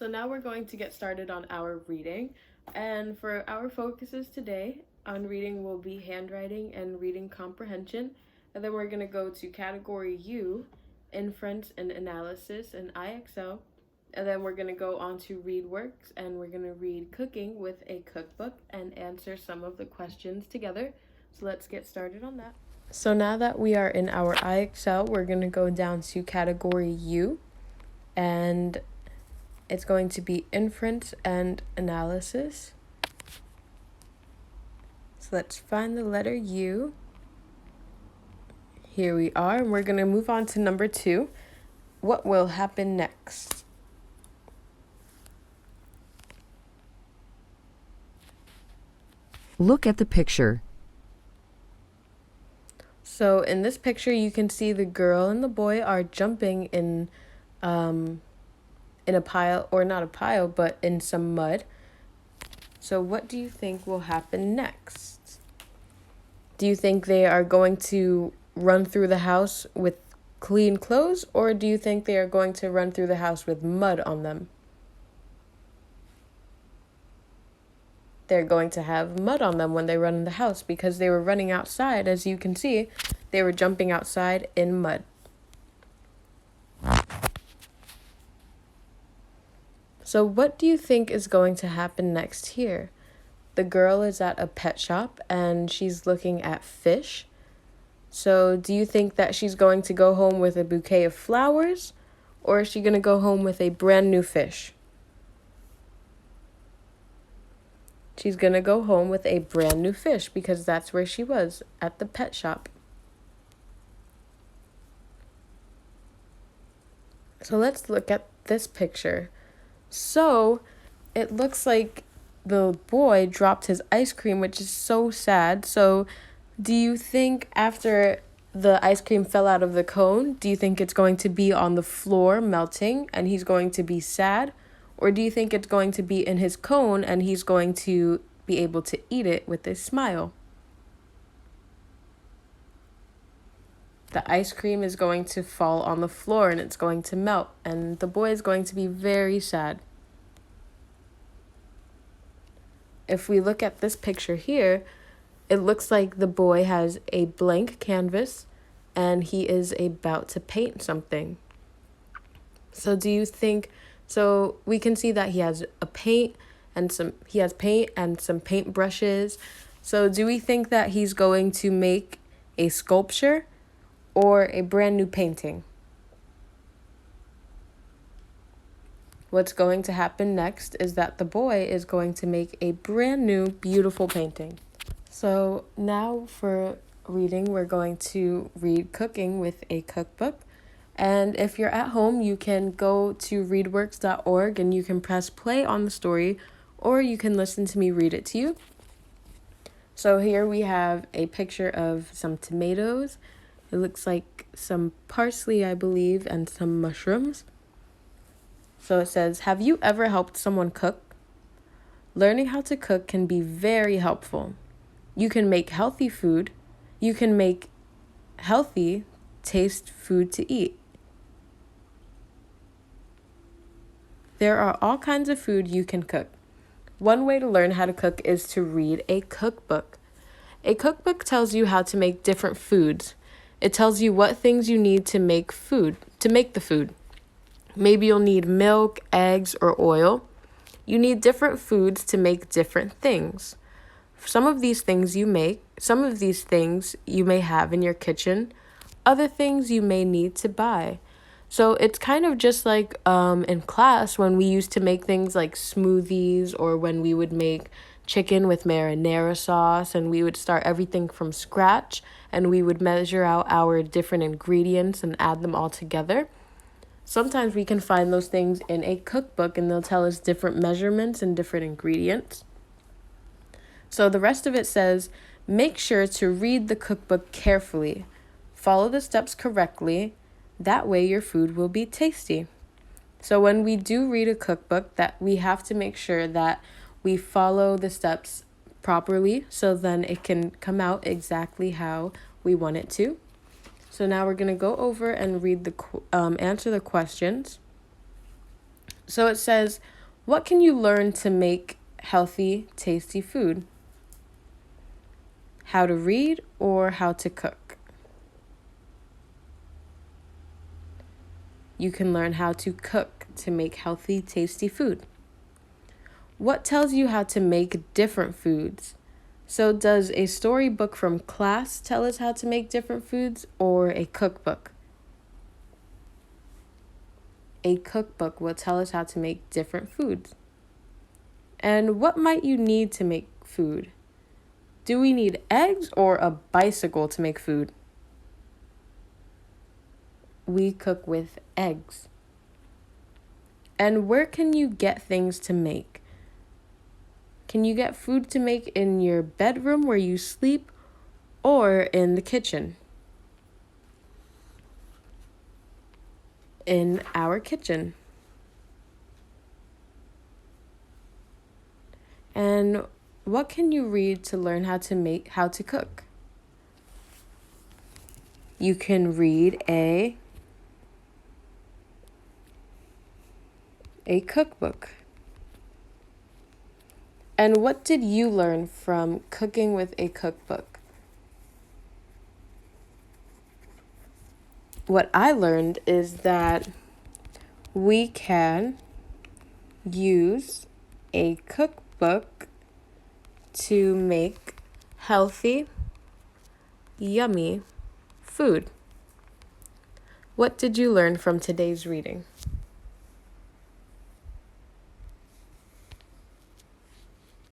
So now we're going to get started on our reading. And for our focuses today on reading will be handwriting and reading comprehension. And then we're going to go to category U, inference and analysis and IXL. And then we're going to go on to read works and we're going to read cooking with a cookbook and answer some of the questions together. So let's get started on that. So now that we are in our IXL, we're going to go down to category U, and it's going to be inference and analysis. So let's find the letter U. Here we are, and we're going to move on to number 2. What will happen next? Look at the picture. So in this picture, you can see the girl and the boy are jumping in a pile, or not a pile, but in some mud. So what do you think will happen next? Do you think they are going to run through the house with clean clothes, or do you think they are going to run through the house with mud on them? They're going to have mud on them when they run in the house because they were running outside. As you can see, they were jumping outside in mud. So what do you think is going to happen next here? The girl is at a pet shop and she's looking at fish. So do you think that she's going to go home with a bouquet of flowers, or is she going to go home with a brand new fish? She's going to go home with a brand new fish because that's where she was, at the pet shop. So let's look at this picture. So it looks like the boy dropped his ice cream, which is so sad. So do you think after the ice cream fell out of the cone, do you think it's going to be on the floor melting and he's going to be sad? Or do you think it's going to be in his cone and he's going to be able to eat it with a smile? The ice cream is going to fall on the floor and it's going to melt, and the boy is going to be very sad. If we look at this picture here, it looks like the boy has a blank canvas and he is about to paint something. So do you think, so we can see that he has paint and some paint brushes. So do we think that he's going to make a sculpture or a brand new painting? What's going to happen next is that the boy is going to make a brand new beautiful painting. So now for reading, we're going to read cooking with a cookbook. And if you're at home, you can go to readworks.org and you can press play on the story, or you can listen to me read it to you. So here we have a picture of some tomatoes. It looks like some parsley, I believe, and some mushrooms. So it says, have you ever helped someone cook? Learning how to cook can be very helpful. You can make healthy food. You can make healthy, taste food to eat. There are all kinds of food you can cook. One way to learn how to cook is to read a cookbook. A cookbook tells you how to make different foods. It tells you what things you need to make the food. Maybe you'll need milk, eggs, or oil. You need different foods to make different things. Some of these things you may have in your kitchen. Other things you may need to buy. So it's kind of just like in class when we used to make things like smoothies, or when we would make chicken with marinara sauce, and we would start everything from scratch, and we would measure out our different ingredients and add them all together. Sometimes we can find those things in a cookbook and they'll tell us different measurements and different ingredients. So the rest of it says, make sure to read the cookbook carefully. Follow the steps correctly. That way your food will be tasty. So when we do read a cookbook, that we have to make sure that we follow the steps properly, so then it can come out exactly how we want it to. So now we're going to go over and read answer the questions. So it says, what can you learn to make healthy, tasty food? How to read or how to cook? You can learn how to cook to make healthy, tasty food. What tells you how to make different foods? So does a storybook from class tell us how to make different foods, or a cookbook? A cookbook will tell us how to make different foods. And what might you need to make food? Do we need eggs or a bicycle to make food? We cook with eggs. And where can you get things to make? Can you get food to make in your bedroom where you sleep or in the kitchen? In our kitchen. And what can you read to learn how to cook? You can read a cookbook. And what did you learn from cooking with a cookbook? What I learned is that we can use a cookbook to make healthy, yummy food. What did you learn from today's reading?